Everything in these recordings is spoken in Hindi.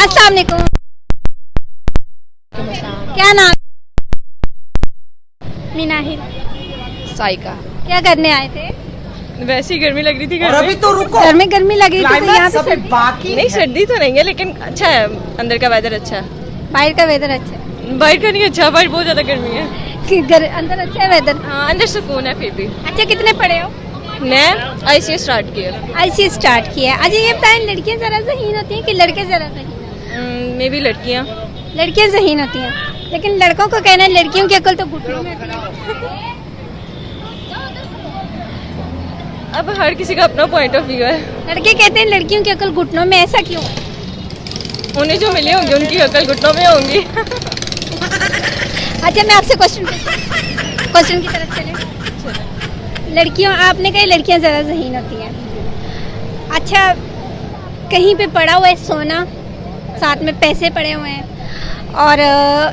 अस्सलाम वालेकुम। क्या नाम? मीनाहिल। साइका। क्या करने आए थे? वैसे ही गर्मी लग रही थी और अभी तो रुको, घर में गर्मी लगी थी तो यहाँ क्लाइमेक्स पे अभी बाकी नहीं, है। सर्दी तो नहीं है लेकिन अच्छा है, अंदर का वेदर अच्छा है। बाहर का वेदर अच्छा है बाहर का नहीं अच्छा, बाहर बहुत ज्यादा गर्मी है। कि अंदर अच्छा है वेदर? हाँ, अंदर सुकून है फिर भी। अच्छा, कितने पढ़े हो? मैं ICA स्टार्ट किया। ICA स्टार्ट किया है। अच्छा ये बताएं, लड़कियां जरा ज़हीन होती हैं कि लड़के जरा ज़हीन? मे भी लड़कियाँ। लड़कियां ज़हीन होती हैं, लेकिन लड़कों को कहना है लड़कियों की अकल तो घुटनों में होती है। अब हर किसी का अपना पॉइंट ऑफ व्यू है। लड़के कहते हैं लड़कियों की अकल घुटनों में, ऐसा क्यों? उन्हें जो मिले होंगे उनकी अकल घुटनों में होंगी। अच्छा मैं आपसे क्वेश्चन की तरफ चले। लड़कियों, आपने कहा लड़कियां ज़्यादा ज़हीन होती हैं। अच्छा, कहीं पे पड़ा हुआ है सोना, साथ में पैसे पड़े हुए हैं और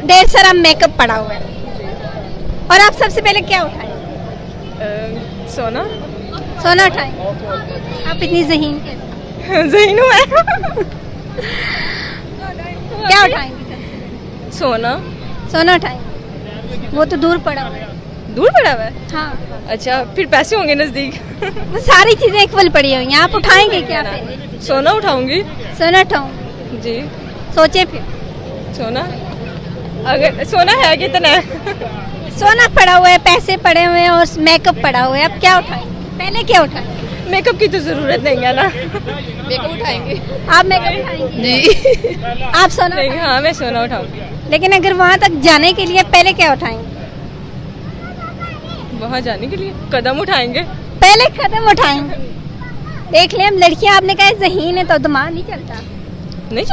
ढेर सारा मेकअप पड़ा हुआ है, और आप सबसे पहले क्या उठाएं? सोना। सोना उठाएं? आप इतनी ज़हीन कैसे? ज़हीन हुआ है। क्या उठाएंगे सबसे पहले? सोना। सोना उठाएंगे? वो तो दूर पड़ा हुआ है। दूर पड़ा हुआ है? हाँ, अच्छा, फिर पैसे होंगे नजदीक। वो सारी चीजें इक्वल पड़ी हुई हैं, आप उठाएंगे क्या पहले? सोना उठाऊंगी। सोना उठाऊंगी? जी। सोचे फिर। सोना, अगर सोना है कितना है? सोना पड़ा हुआ है, पैसे पड़े हुए हैं और मेकअप पड़ा हुआ है, अब क्या उठाएंगे? पहले क्या उठाएंगे? मेकअप की तो जरूरत नहीं है ना। मेकअप उठाएंगे। आप मेकअप उठाएंगे? जी। आप सोना नहीं, उठाएंगे? हाँ मैं सोना उठाऊंगी। लेकिन अगर वहाँ तक जाने के लिए पहले क्या उठाएंगे? वहाँ जाने के लिए कदम उठाएंगे। पहले कदम उठाएंगे। देख ले, हम लड़कियां, आपने कहा ज़हीन है तो दिमाग नहीं चलता। नहीं